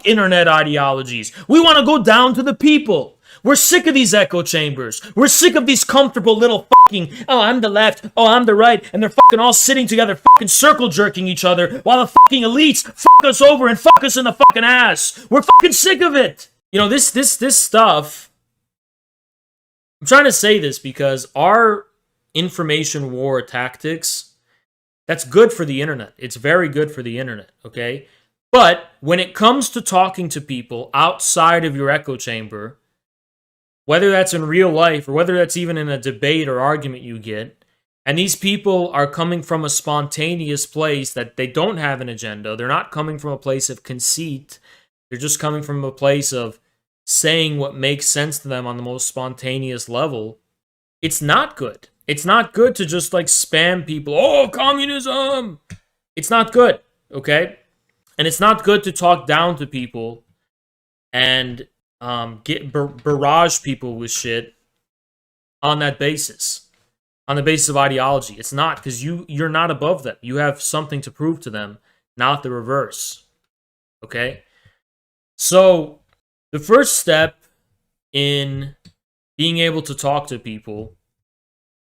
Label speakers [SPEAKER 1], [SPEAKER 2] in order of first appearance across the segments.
[SPEAKER 1] Fuck internet ideologies. We want to go down to the people. We're sick of these echo chambers. We're sick of these comfortable little fucking, oh, I'm the left, oh, I'm the right, and they're fucking all sitting together fucking circle jerking each other while the fucking elites fuck us over and fuck us in the fucking ass. We're fucking sick of it. You know, this stuff, I'm trying to say this because our information war tactics, that's good for the internet. It's very good for the internet, okay? But when it comes to talking to people outside of your echo chamber, whether that's in real life or whether that's even in a debate or argument you get, and these people are coming from a spontaneous place that they don't have an agenda, they're not coming from a place of conceit, they're just coming from a place of saying what makes sense to them on the most spontaneous level, it's not good. It's not good to just like spam people, oh, communism! It's not good, okay? And it's not good to talk down to people and barrage people with shit on that basis, on the basis of ideology. It's not, because you're not above them. You have something to prove to them, not the reverse. Okay? So, the first step in being able to talk to people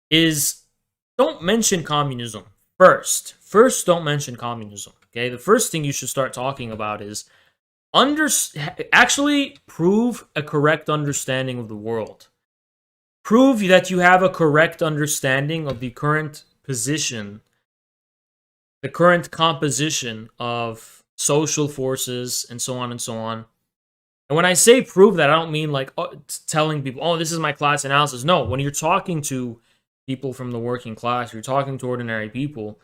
[SPEAKER 1] is don't mention communism first. First, don't mention communism. Okay? The first thing you should start talking about is actually prove a correct understanding of the world. Prove that you have a correct understanding of the current position, the current composition of social forces, and so on and so on. And when I say prove that, I don't mean like telling people, oh, this is my class analysis. No, when you're talking to people from the working class, you're talking to ordinary people,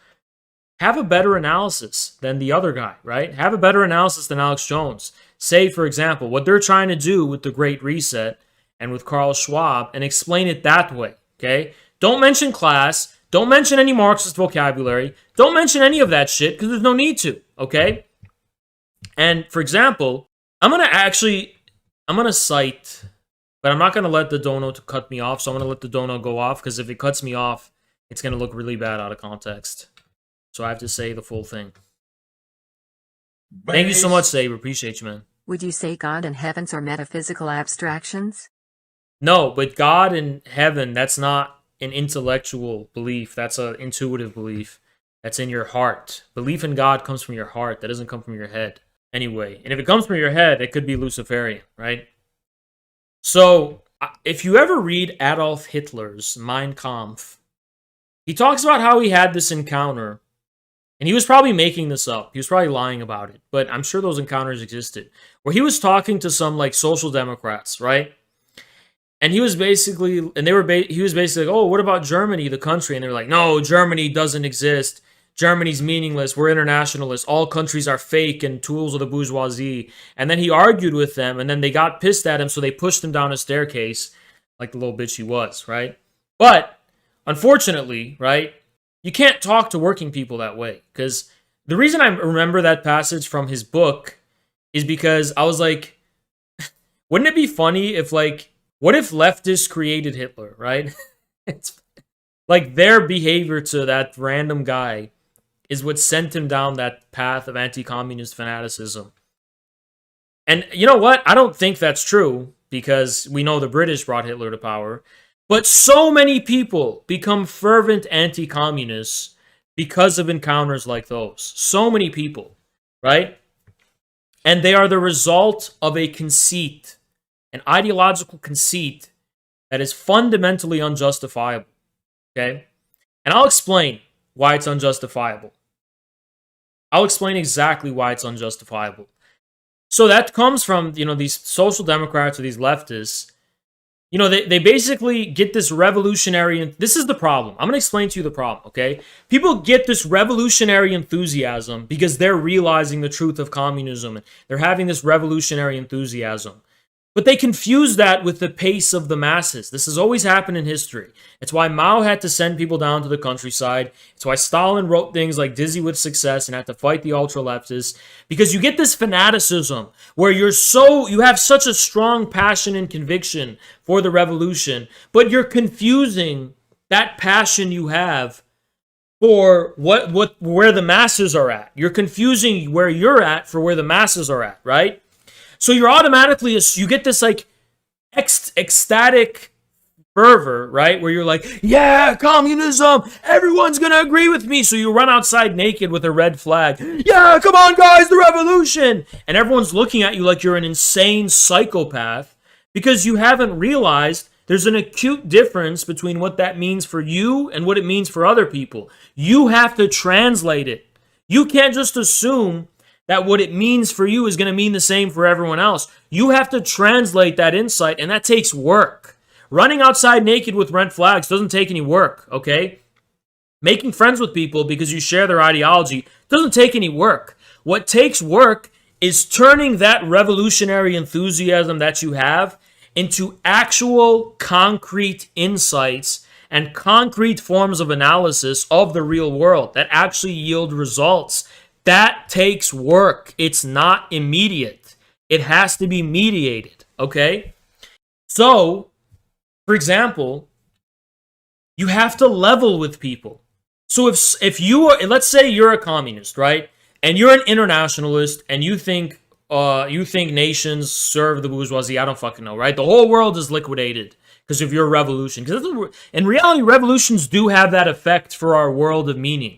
[SPEAKER 1] have a better analysis than the other guy, right? Have a better analysis than Alex Jones. Say, for example, what they're trying to do with the Great Reset and with Karl Schwab, and explain it that way, okay? Don't mention class. Don't mention any Marxist vocabulary. Don't mention any of that shit, because there's no need to, okay? And, for example, I'm going to cite, but I'm not going to let the dono cut me off, so I'm going to let the dono go off, because if it cuts me off, it's going to look really bad out of context. So I have to say the full thing. Thank you so much, Saber. Appreciate you, man.
[SPEAKER 2] Would you say God and heavens are metaphysical abstractions?
[SPEAKER 1] No, but God and heaven, that's not an intellectual belief. That's an intuitive belief. That's in your heart. Belief in God comes from your heart. That doesn't come from your head. Anyway, and if it comes from your head, it could be Luciferian, right? So, if you ever read Adolf Hitler's Mein Kampf, he talks about how he had this encounter. And he was probably making this up. He was probably lying about it. But I'm sure those encounters existed. Where he was talking to some, like, social democrats, right? And he was basically, and he was basically like, oh, what about Germany, the country? And they were like, no, Germany doesn't exist. Germany's meaningless. We're internationalists. All countries are fake and tools of the bourgeoisie. And then he argued with them, and then they got pissed at him, so they pushed him down a staircase, like the little bitch he was, right? But, unfortunately, right, you can't talk to working people that way. Because the reason I remember that passage from his book is because I was like, wouldn't it be funny if, like, what if leftists created Hitler, right? It's like their behavior to that random guy is what sent him down that path of anti-communist fanaticism. And you know what? I don't think that's true, because we know the British brought Hitler to power. But so many people become fervent anti-communists because of encounters like those. So many people, right? And they are the result of a conceit, an ideological conceit that is fundamentally unjustifiable, okay? And I'll explain why it's unjustifiable. I'll explain exactly why it's unjustifiable. So that comes from, these social democrats or these leftists. They basically get this revolutionary, and this is the problem. I'm going to explain to you the problem, okay? People get this revolutionary enthusiasm because they're realizing the truth of communism, and they're having this revolutionary enthusiasm. But they confuse that with the pace of the masses. This has always happened in history. It's why Mao had to send people down to the countryside. It's why Stalin wrote things like Dizzy with Success and had to fight the ultra-leftists. Because you get this fanaticism where you have such a strong passion and conviction for the revolution, but you're confusing that passion you have for where the masses are at. You're confusing where you're at for where the masses are at, right? So you're automatically, you get this like ecstatic fervor, right? Where you're like, yeah, communism, everyone's gonna agree with me. So you run outside naked with a red flag. Yeah, come on, guys, the revolution. And everyone's looking at you like you're an insane psychopath because you haven't realized there's an acute difference between what that means for you and what it means for other people. You have to translate it. You can't just assume that what it means for you is going to mean the same for everyone else. You have to translate that insight, and that takes work. Running outside naked with red flags doesn't take any work, okay? Making friends with people because you share their ideology doesn't take any work. What takes work is turning that revolutionary enthusiasm that you have into actual concrete insights and concrete forms of analysis of the real world that actually yield results. That takes work. It's not immediate. It has to be mediated, okay? So, for example, you have to level with people. So if you are, let's say you're a communist, right? And you're an internationalist and you think nations serve the bourgeoisie, I don't fucking know, right? The whole world is liquidated because of your revolution. Because in reality, revolutions do have that effect for our world of meaning,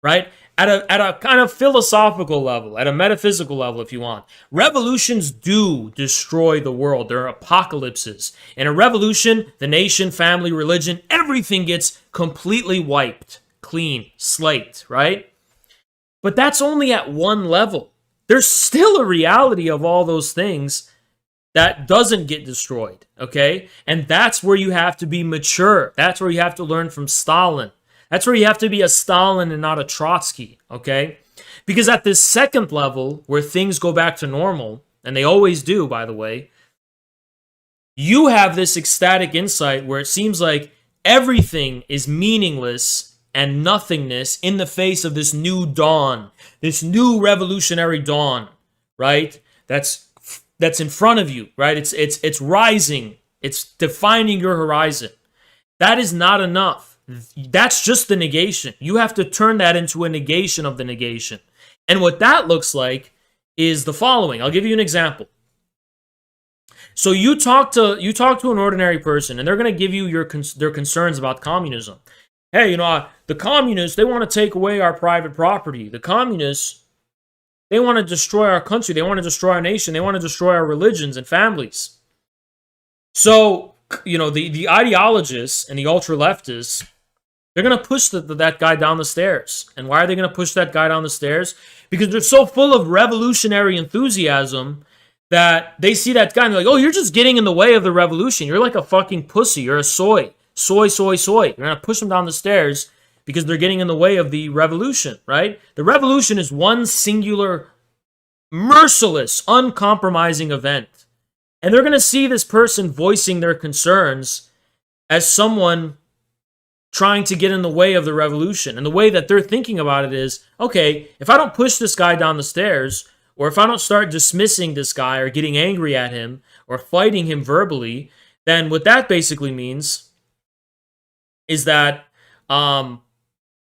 [SPEAKER 1] right? At a kind of philosophical level, at a metaphysical level, if you want. Revolutions do destroy the world. There are apocalypses. In a revolution, the nation, family, religion, everything gets completely wiped, clean, slate, right? But that's only at one level. There's still a reality of all those things that doesn't get destroyed, okay? And that's where you have to be mature. That's where you have to learn from Stalin. That's where you have to be a Stalin and not a Trotsky, okay? Because at this second level, where things go back to normal, and they always do, by the way, you have this ecstatic insight where it seems like everything is meaningless and nothingness in the face of this new dawn, this new revolutionary dawn, right? That's in front of you, right? It's rising. It's defining your horizon. That is not enough. That's just the negation. You have to turn that into a negation of the negation. And what that looks like is the following. I'll give you an example. So you talk to an ordinary person, and they're going to give you their concerns about communism. Hey, the communists, they want to take away our private property. The communists, they want to destroy our country. They want to destroy our nation. They want to destroy our religions and families. So, the ideologists and the ultra-leftists, they're going to push that guy down the stairs. And why are they going to push that guy down the stairs? Because they're so full of revolutionary enthusiasm that they see that guy and they're like, oh, you're just getting in the way of the revolution. You're like a fucking pussy. You're a soy. Soy. You're going to push them down the stairs because they're getting in the way of the revolution, right? The revolution is one singular, merciless, uncompromising event. And they're going to see this person voicing their concerns as someone trying to get in the way of the revolution. And the way that they're thinking about it is, okay, if I don't push this guy down the stairs, or if I don't start dismissing this guy or getting angry at him or fighting him verbally, then what that basically means is that I'm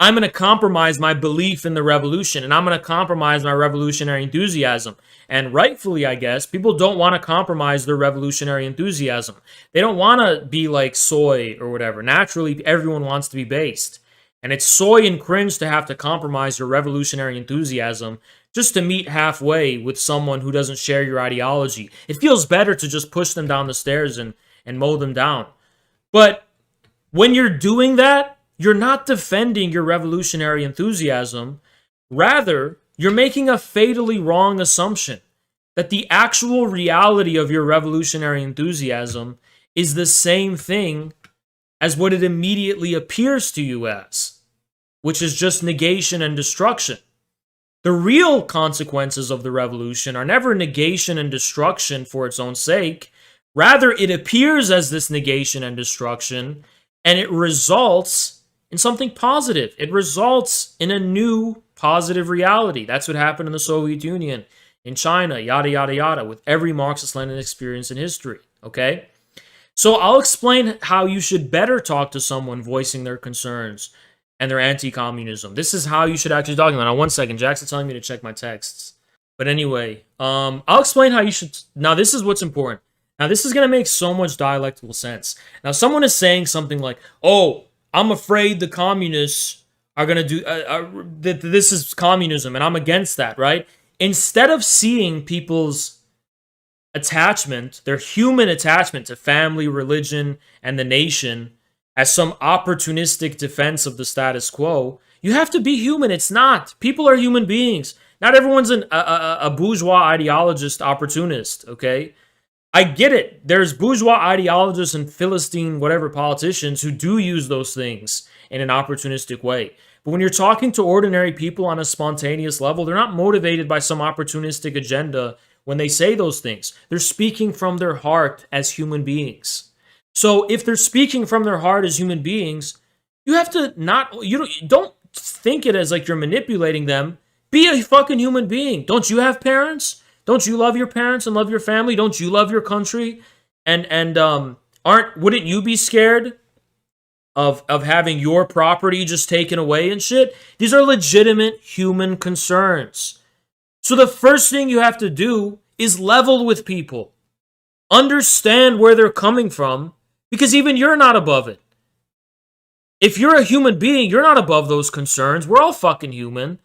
[SPEAKER 1] going to compromise my belief in the revolution, and I'm going to compromise my revolutionary enthusiasm. And rightfully, I guess, people don't want to compromise their revolutionary enthusiasm. They don't want to be like soy or whatever. Naturally, everyone wants to be based. And it's soy and cringe to have to compromise your revolutionary enthusiasm just to meet halfway with someone who doesn't share your ideology. It feels better to just push them down the stairs and mow them down. But when you're doing that, you're not defending your revolutionary enthusiasm. Rather, you're making a fatally wrong assumption that the actual reality of your revolutionary enthusiasm is the same thing as what it immediately appears to you as, which is just negation and destruction. The real consequences of the revolution are never negation and destruction for its own sake. Rather, it appears as this negation and destruction, and it results in something positive. It results in a new positive reality. That's what happened in the Soviet Union, in China, yada, yada, yada, with every Marxist-Leninist experience in history, okay? So I'll explain how you should better talk to someone voicing their concerns and their anti-communism. This is how you should actually talk to them. Now, 1 second, Jackson's telling me to check my texts. But anyway, I'll explain how you should. Now, this is what's important. Now, this is going to make so much dialectical sense. Now, someone is saying something like, oh, I'm afraid the communists are going to do, that this is communism, and I'm against that, right? Instead of seeing people's attachment, their human attachment to family, religion, and the nation as some opportunistic defense of the status quo, you have to be human. It's not. People are human beings. Not everyone's a bourgeois ideologist opportunist, okay? I get it. There's bourgeois ideologists and Philistine whatever politicians who do use those things in an opportunistic way. But when you're talking to ordinary people on a spontaneous level, they're not motivated by some opportunistic agenda when they say those things. They're speaking from their heart as human beings. So if they're speaking from their heart as human beings, you have to don't think it as like you're manipulating them. Be a fucking human being. Don't you have parents? Don't you love your parents and love your family? Don't you love your country? Wouldn't you be scared of having your property just taken away and shit? These are legitimate human concerns. So the first thing you have to do is level with people. Understand where they're coming from, because even you're not above it. If you're a human being, you're not above those concerns. We're all fucking human.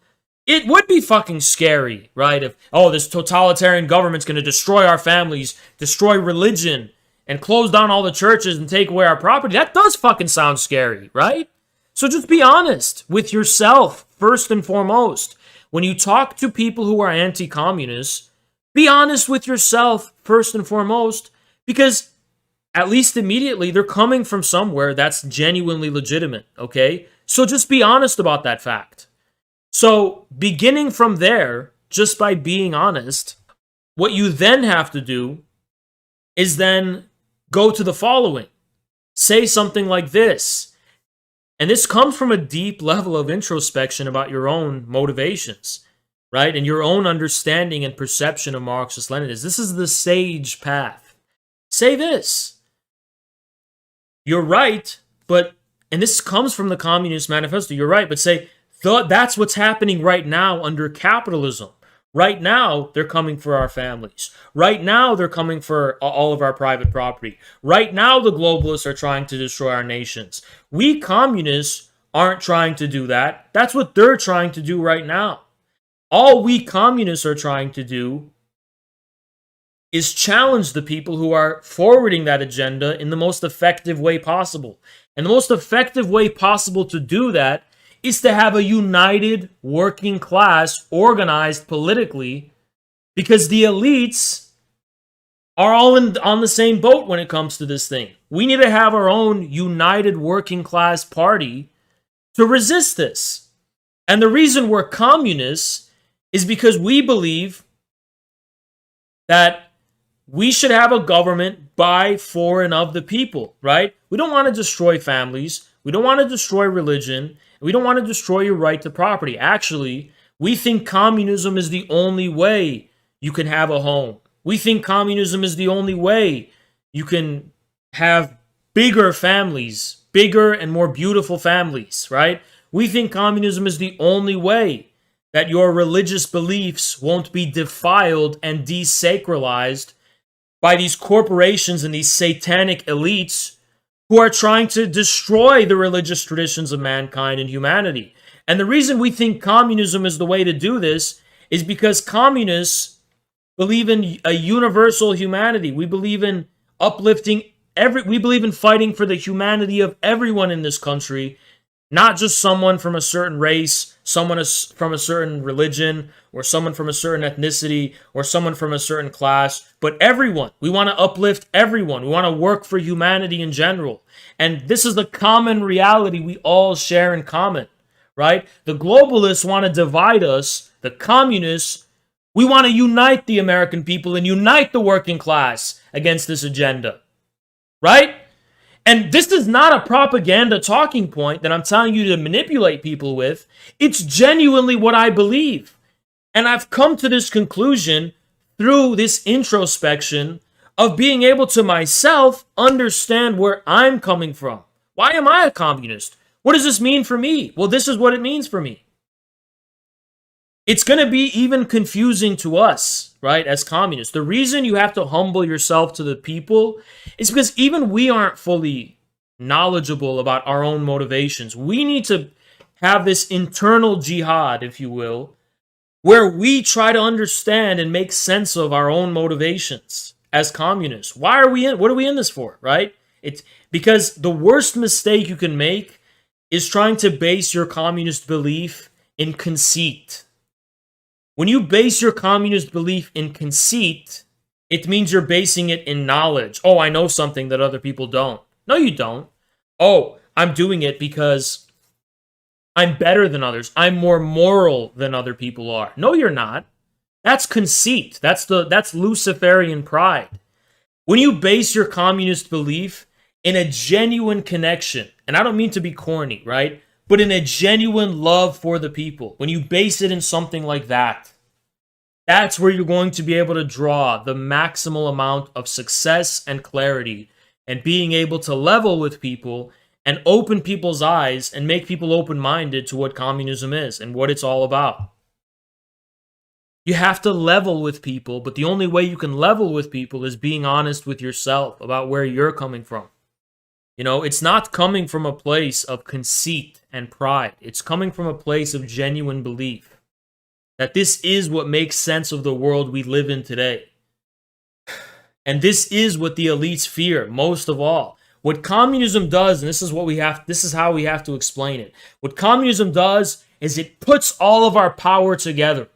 [SPEAKER 1] It would be fucking scary, right? If, oh, this totalitarian government's going to destroy our families, destroy religion, and close down all the churches and take away our property. That does fucking sound scary, right? So just be honest with yourself, first and foremost. When you talk to people who are anti-communists, be honest with yourself, first and foremost, because at least immediately they're coming from somewhere that's genuinely legitimate, okay? So just be honest about that fact. So, beginning from there, just by being honest, what you then have to do is then go to the following. Say something like this. And this comes from a deep level of introspection about your own motivations, right? And your own understanding and perception of Marxist-Leninism. This is the sage path. Say this. You're right, and this comes from the Communist Manifesto, you're right, but say, that's what's happening right now under capitalism. Right now, they're coming for our families. Right now, they're coming for all of our private property. Right now, the globalists are trying to destroy our nations. We communists aren't trying to do that. That's what they're trying to do right now. All we communists are trying to do is challenge the people who are forwarding that agenda in the most effective way possible. And the most effective way possible to do that is to have a united working class organized politically, because the elites are all on the same boat when it comes to this thing. We need to have our own united working class party to resist this. And the reason we're communists is because we believe that we should have a government by, for, and of the people, right? We don't want to destroy families. We don't want to destroy religion. We don't want to destroy your right to property. Actually, we think communism is the only way you can have a home. We think communism is the only way you can have bigger families, bigger and more beautiful families, right? We think communism is the only way that your religious beliefs won't be defiled and desacralized by these corporations and these satanic elites who are trying to destroy the religious traditions of mankind and humanity. And the reason we think communism is the way to do this is because communists believe in a universal humanity. We believe in uplifting we believe in fighting for the humanity of everyone in this country, not just someone from a certain race, someone from a certain religion, or someone from a certain ethnicity, or someone from a certain class, but everyone. We want to uplift everyone. We want to work for humanity in general. And this is the common reality we all share in common, right? The globalists want to divide us. The communists, we want to unite the American people and unite the working class against this agenda, right? And this is not a propaganda talking point that I'm telling you to manipulate people with. It's genuinely what I believe. And I've come to this conclusion through this introspection of being able to myself understand where I'm coming from. Why am I a communist? What does this mean for me? Well, this is what it means for me. it's going to be even confusing to us, right, as communists. The reason you have to humble yourself to the people is because even we aren't fully knowledgeable about our own motivations. We need to have this internal jihad, if you will, where we try to understand and make sense of our own motivations as communists. Why are we in? What are we in this for, right? It's because the worst mistake you can make is trying to base your communist belief in conceit. When you base your communist belief in conceit, it means you're basing it in knowledge. Oh, I know something that other people don't. No, you don't. Oh, I'm doing it because I'm better than others. I'm more moral than other people are. No, you're not. That's conceit. That's Luciferian pride. When you base your communist belief in a genuine connection, and I don't mean to be corny, right? But in a genuine love for the people, when you base it in something like that, that's where you're going to be able to draw the maximal amount of success and clarity and being able to level with people and open people's eyes and make people open-minded to what communism is and what it's all about. You have to level with people, but the only way you can level with people is being honest with yourself about where you're coming from. You know, it's not coming from a place of conceit and pride. It's coming from a place of genuine belief that this is what makes sense of the world we live in today. And this is what the elites fear most of all. What communism does, and this is how we have to explain it. What communism does is it puts all of our power together,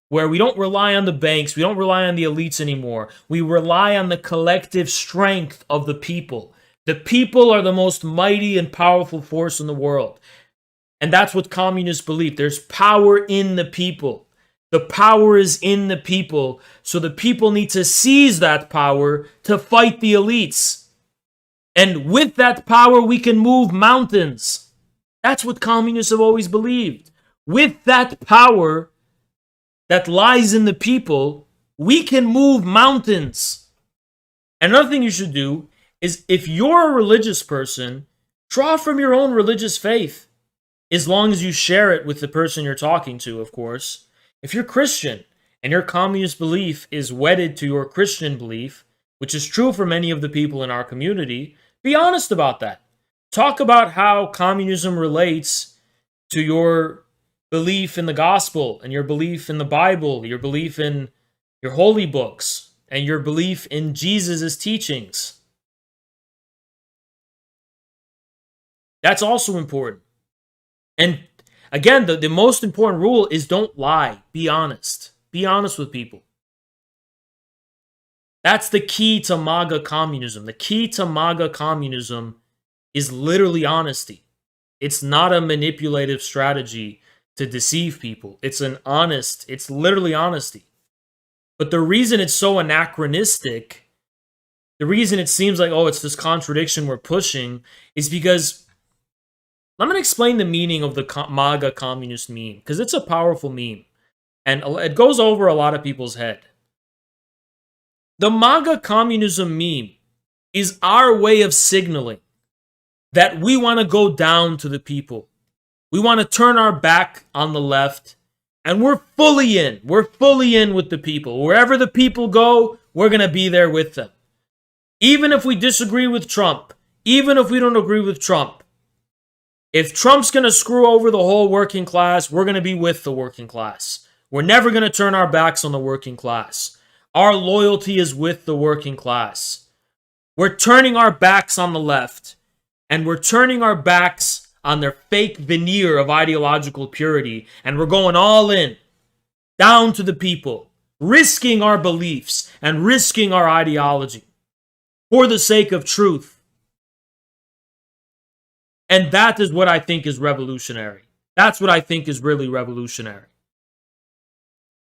[SPEAKER 1] where we don't rely on the banks, we don't rely on the elites anymore. We rely on the collective strength of the people. The people are the most mighty and powerful force in the world. And that's what communists believe. There's power in the people. The power is in the people. So the people need to seize that power to fight the elites. And with that power, we can move mountains. That's what communists have always believed. With that power that lies in the people, we can move mountains. Another thing you should do is, if you're a religious person, draw from your own religious faith, as long as you share it with the person you're talking to, of course. If you're Christian and your communist belief is wedded to your Christian belief, which is true for many of the people in our community, be honest about that. Talk about how communism relates to your belief in the gospel and your belief in the Bible, your belief in your holy books, and your belief in Jesus' teachings. That's also important. And again, the most important rule is don't lie. Be honest. Be honest with people. That's the key to Maga communism. The key to Maga communism is literally honesty. It's not a manipulative strategy to deceive people. It's literally honesty. But the reason it's so anachronistic, the reason it seems like, oh, it's this contradiction we're pushing, is because I'm going to explain the meaning of the MAGA communist meme, because it's a powerful meme, and it goes over a lot of people's head. The MAGA communism meme is our way of signaling that we want to go down to the people. We want to turn our back on the left, and we're fully in. We're fully in with the people. Wherever the people go, we're going to be there with them. Even if we disagree with Trump, even if we don't agree with Trump, if Trump's going to screw over the whole working class, we're going to be with the working class. We're never going to turn our backs on the working class. Our loyalty is with the working class. We're turning our backs on the left, and we're turning our backs on their fake veneer of ideological purity, and we're going all in, down to the people, risking our beliefs and risking our ideology for the sake of truth. And that is what I think is revolutionary. That's what I think is really revolutionary.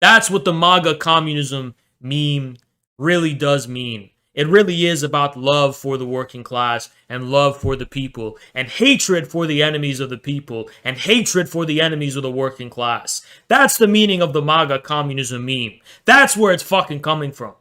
[SPEAKER 1] That's what the MAGA communism meme really does mean. It really is about love for the working class and love for the people and hatred for the enemies of the people and hatred for the enemies of the working class. That's the meaning of the MAGA communism meme. That's where it's fucking coming from.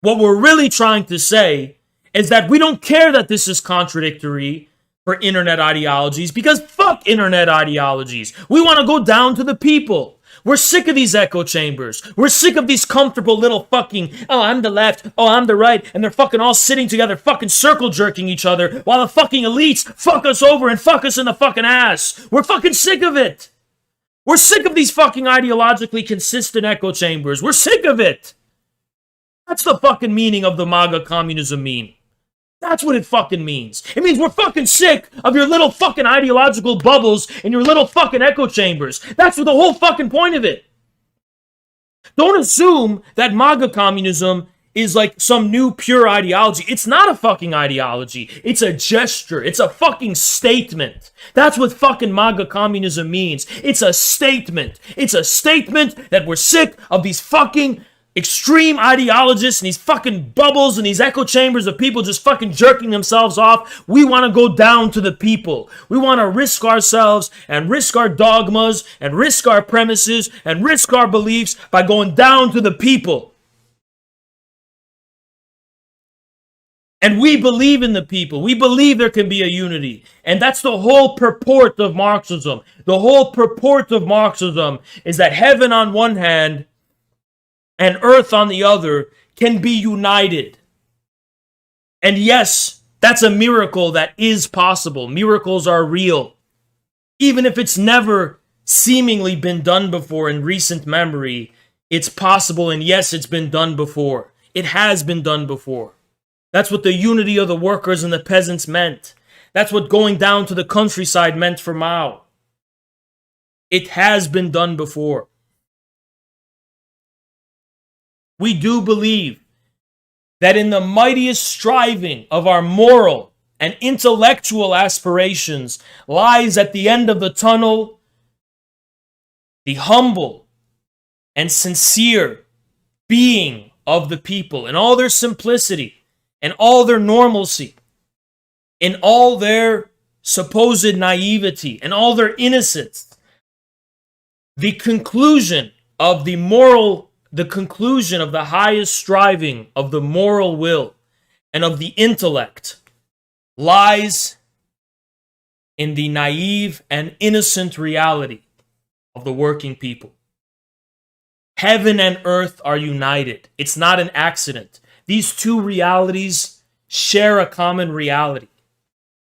[SPEAKER 1] What we're really trying to say is that we don't care that this is contradictory. for internet ideologies, because fuck internet ideologies. We want to go down to the people. We're sick of these echo chambers. We're sick of these comfortable little fucking, oh, I'm the left, oh, I'm the right, and they're fucking all sitting together, fucking circle jerking each other, while the fucking elites fuck us over and fuck us in the fucking ass. We're fucking sick of it. We're sick of these fucking ideologically consistent echo chambers. We're sick of it. That's the fucking meaning of the MAGA communism meme. That's what it fucking means. It means we're fucking sick of your little fucking ideological bubbles and your little fucking echo chambers. That's the whole fucking point of it. Don't assume that MAGA communism is like some new pure ideology. It's not a fucking ideology. It's a gesture. It's a fucking statement. That's what fucking MAGA communism means. It's a statement. It's a statement that we're sick of these fucking extreme ideologists and these fucking bubbles and these echo chambers of people just fucking jerking themselves off. We want to go down to the people. We want to risk ourselves and risk our dogmas and risk our premises and risk our beliefs by going down to the people. And we believe in the people. We believe there can be a unity. And that's the whole purport of Marxism. The whole purport of Marxism is that heaven on one hand and earth on the other can be united. And yes, that's a miracle that is possible. Miracles are real. Even if it's never seemingly been done before in recent memory, it's possible, and yes, it's been done before. It has been done before. That's what the unity of the workers and the peasants meant. That's what going down to the countryside meant for Mao. It has been done before. We do believe that in the mightiest striving of our moral and intellectual aspirations lies at the end of the tunnel the humble and sincere being of the people in all their simplicity and all their normalcy, in all their supposed naivety and all their innocence. The conclusion of the conclusion of the highest striving of the moral will and of the intellect lies in the naive and innocent reality of the working people. Heaven and earth are united. It's not an accident. These two realities share a common reality.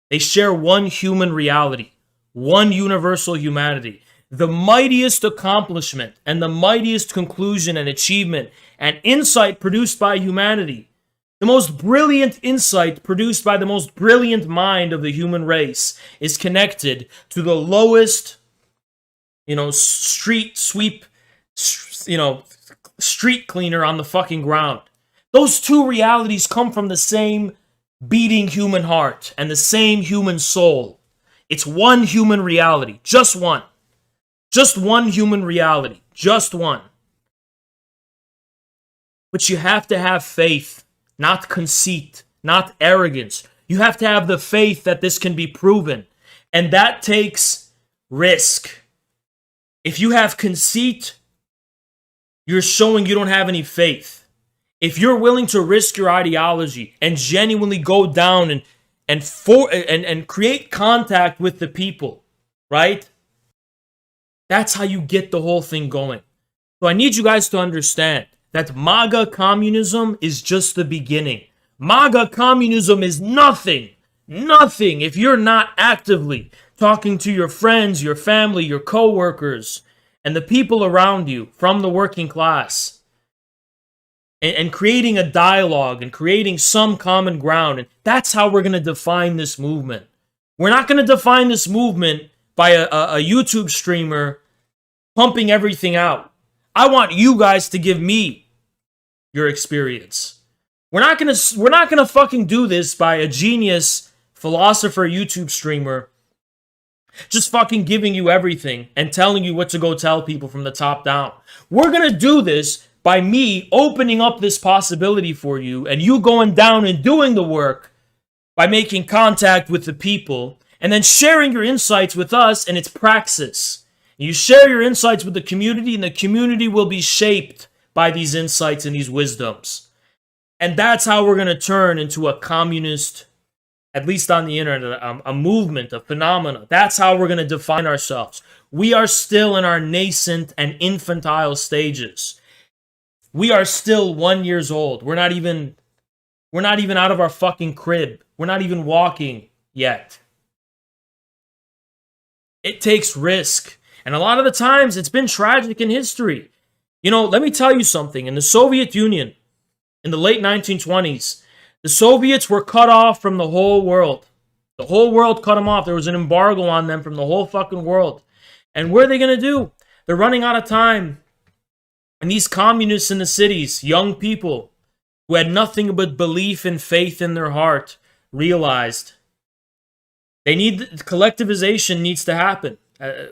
[SPEAKER 1] They share one human reality, one universal humanity. The mightiest accomplishment and the mightiest conclusion and achievement and insight produced by humanity, the most brilliant insight produced by the most brilliant mind of the human race, is connected to the lowest, street sweep, street cleaner on the fucking ground. Those two realities come from the same beating human heart and the same human soul. It's one human reality, just one. Just one human reality. Just one. But you have to have faith, not conceit, not arrogance. You have to have the faith that this can be proven. And that takes risk. If you have conceit, you're showing you don't have any faith. If you're willing to risk your ideology and genuinely go down and create contact with the people, right? That's how you get the whole thing going. So I need you guys to understand that MAGA communism is just the beginning. MAGA communism is nothing if you're not actively talking to your friends, your family, your co-workers, and the people around you from the working class. And creating a dialogue and creating some common ground. And that's how we're going to define this movement. We're not going to define this movement by a YouTube streamer pumping everything out. I want you guys to give me your experience. We're not gonna fucking do this by a genius philosopher YouTube streamer just fucking giving you everything and telling you what to go tell people from the top down. We're gonna do this by me opening up this possibility for you and you going down and doing the work by making contact with the people and then sharing your insights with us and its praxis. You share your insights with the community, and the community will be shaped by these insights and these wisdoms. And that's how we're going to turn into a communist at least on the internet, a movement, a phenomena. That's how we're going to define ourselves. We are still in our nascent and infantile stages. We are still 1 year old. We're not even out of our fucking crib. We're not even walking yet. It takes risk. And a lot of the times it's been tragic in history. You know, let me tell you something. In the Soviet Union, in the late 1920s, the Soviets were cut off from the whole world. The whole world cut them off. There was an embargo on them from the whole fucking world. And what are they going to do? They're running out of time. And these communists in the cities, young people who had nothing but belief and faith in their heart, realized collectivization needs to happen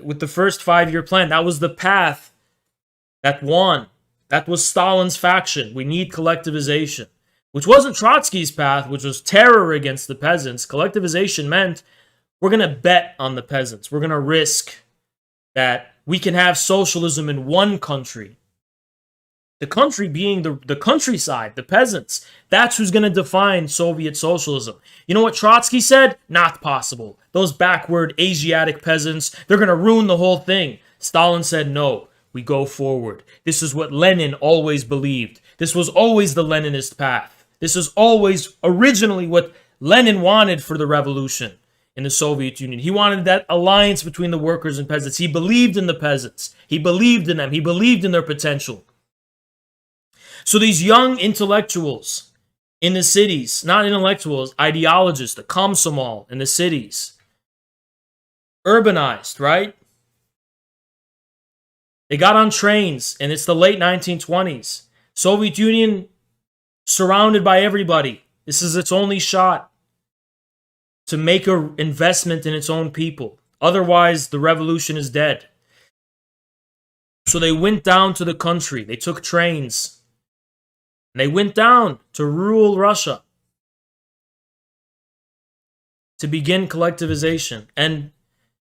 [SPEAKER 1] with the first 5-year plan. That was the path that won. That was Stalin's faction. We need collectivization, which wasn't Trotsky's path, which was terror against the peasants. Collectivization meant we're going to bet on the peasants. We're going to risk that we can have socialism in one country. The country being the countryside, the peasants. That's who's going to define Soviet socialism. You know what Trotsky said? Not possible. Those backward Asiatic peasants, they're going to ruin the whole thing. Stalin said, no, we go forward. This is what Lenin always believed. This was always the Leninist path. This is always originally what Lenin wanted for the revolution in the Soviet Union. He wanted that alliance between the workers and peasants. He believed in the peasants. He believed in them. He believed in their potential. So these young intellectuals in the cities, not intellectuals, ideologists, the Komsomol in the cities, urbanized, right? They got on trains, and it's the late 1920s. Soviet Union surrounded by everybody. This is its only shot to make an investment in its own people. Otherwise, the revolution is dead. So they went down to the country. They took trains. They went down to rural Russia to begin collectivization. And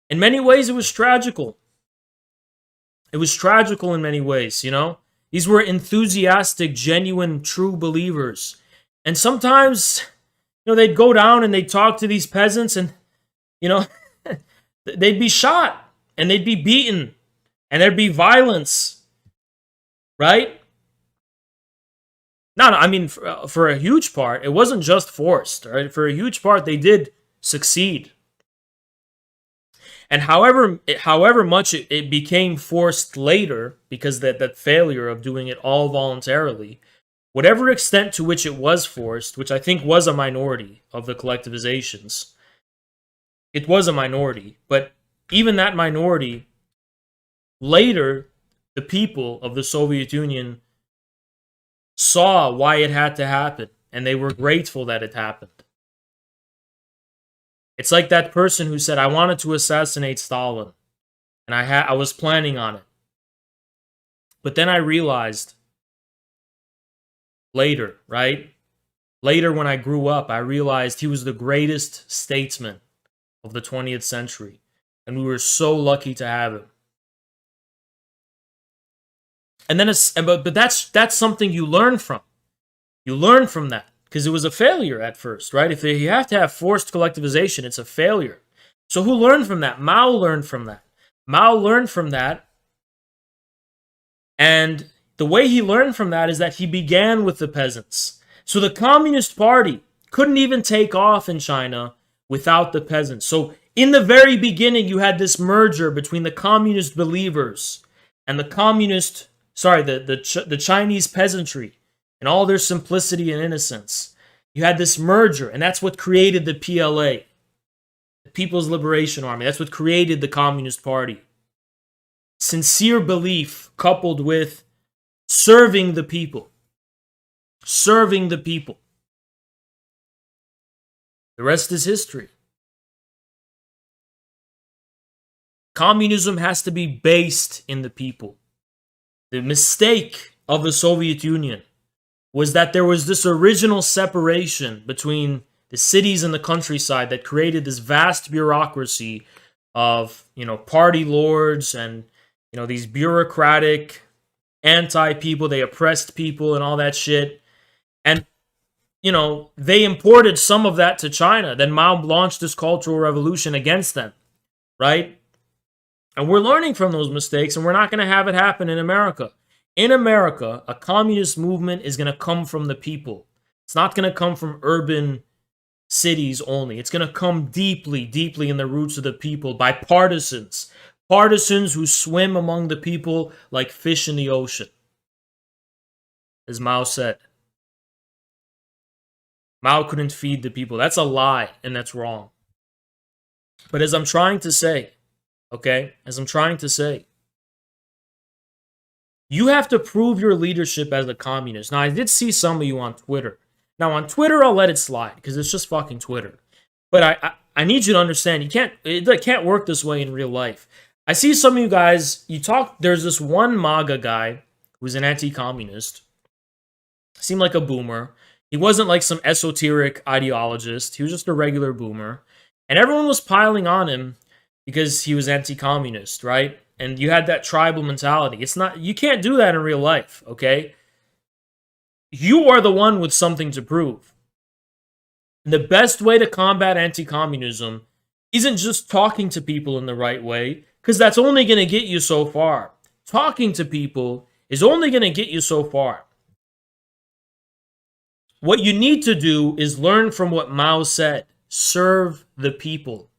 [SPEAKER 1] in many ways, it was tragical. It was tragical in many ways, you know? These were enthusiastic, genuine, true believers. And sometimes, you know, they'd go down and they'd talk to these peasants and, you know, they'd be shot and they'd be beaten and there'd be violence, right? No, I mean, for a huge part, it wasn't just forced, right? For a huge part, they did succeed. And however much it became forced later, because that failure of doing it all voluntarily, whatever extent to which it was forced, which I think was a minority of the collectivizations, it was a minority. But even that minority, later, the people of the Soviet Union saw why it had to happen, and they were grateful that it happened. It's like that person who said, I wanted to assassinate Stalin, and I was planning on it. But then I realized later, right? Later when I grew up, I realized he was the greatest statesman of the 20th century, and we were so lucky to have him. And then, but that's something you learn from. You learn from that because it was a failure at first, right? If you have to have forced collectivization, it's a failure. So who learned from that? Mao learned from that. Mao learned from that, and the way he learned from that is that he began with the peasants. So the Communist Party couldn't even take off in China without the peasants. So in the very beginning, you had this merger between the communist believers and the Chinese peasantry and all their simplicity and innocence. You had this merger, and that's what created the PLA, the People's Liberation Army. That's what created the Communist Party. Sincere belief coupled with serving the people. Serving the people. The rest is history. Communism has to be based in the people. The mistake of the Soviet Union was that there was this original separation between the cities and the countryside that created this vast bureaucracy of, party lords and, these bureaucratic anti-people. They oppressed people and all that shit. And they imported some of that to China. Then Mao launched this cultural revolution against them, right? And we're learning from those mistakes, and we're not going to have it happen in America. In America, a communist movement is going to come from the people. It's not going to come from urban cities only. It's going to come deeply, deeply in the roots of the people by partisans. Partisans who swim among the people like fish in the ocean. As Mao said. Mao couldn't feed the people. That's a lie, and that's wrong. But as I'm trying to say, you have to prove your leadership as a communist. Now, I did see some of you on Twitter. Now, on Twitter, I'll let it slide, because it's just fucking Twitter. But I need you to understand, it can't work this way in real life. I see some of you guys, there's this one MAGA guy who's an anti-communist. Seemed like a boomer. He wasn't like some esoteric ideologist. He was just a regular boomer. And everyone was piling on him because he was anti-communist, right? And you had that tribal mentality. You can't do that in real life, okay? You are the one with something to prove. And the best way to combat anti-communism isn't just talking to people in the right way, because that's only going to get you so far. Talking to people is only going to get you so far. What you need to do is learn from what Mao said. Serve the people.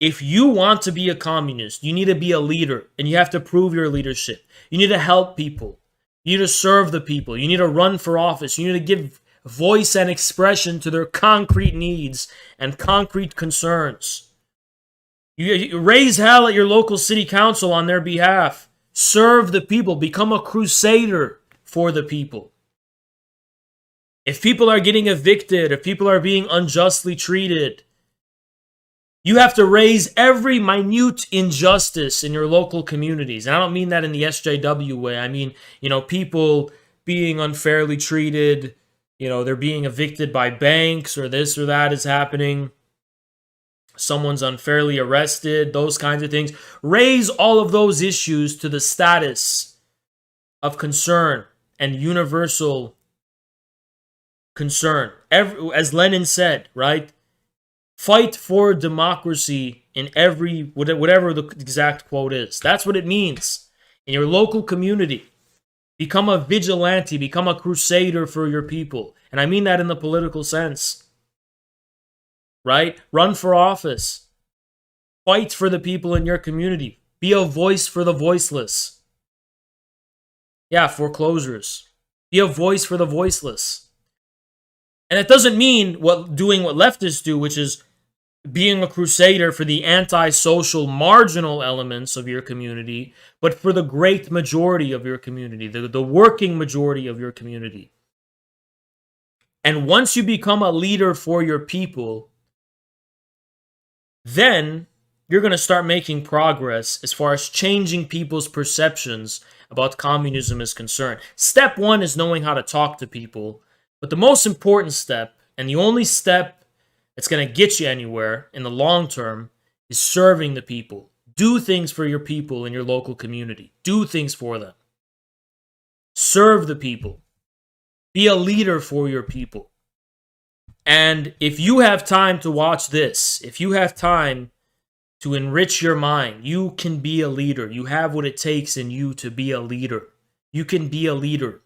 [SPEAKER 1] If you want to be a communist, you need to be a leader, and you have to prove your leadership. You need to help people. You need to serve the people. You need to run for office. You need to give voice and expression to their concrete needs and concrete concerns. You raise hell at your local city council on their behalf. Serve the people. Become a crusader for the people. If people are getting evicted, if people are being unjustly treated, you have to raise every minute injustice in your local communities. And I don't mean that in the SJW way. I mean, people being unfairly treated, they're being evicted by banks, or this or that is happening. Someone's unfairly arrested, those kinds of things. Raise all of those issues to the status of concern and universal concern. As Lenin said, right? Fight for democracy in whatever the exact quote is. That's what it means. In your local community, become a vigilante, become a crusader for your people. And I mean that in the political sense. Right? Run for office. Fight for the people in your community. Be a voice for the voiceless. Yeah, foreclosures. Be a voice for the voiceless. And it doesn't mean doing what leftists do, which is being a crusader for the anti-social marginal elements of your community, but for the great majority of your community, the working majority of your community. And once you become a leader for your people, then you're going to start making progress as far as changing people's perceptions about communism is concerned. Step one is knowing how to talk to people. But the most important step, and the only step that's going to get you anywhere in the long term, is serving the people. Do things for your people in your local community. Do things for them. Serve the people. Be a leader for your people. And if you have time to watch this, if you have time to enrich your mind, you can be a leader. You have what it takes in you to be a leader. You can be a leader.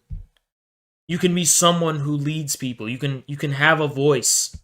[SPEAKER 1] You can be someone who leads people. You can have a voice.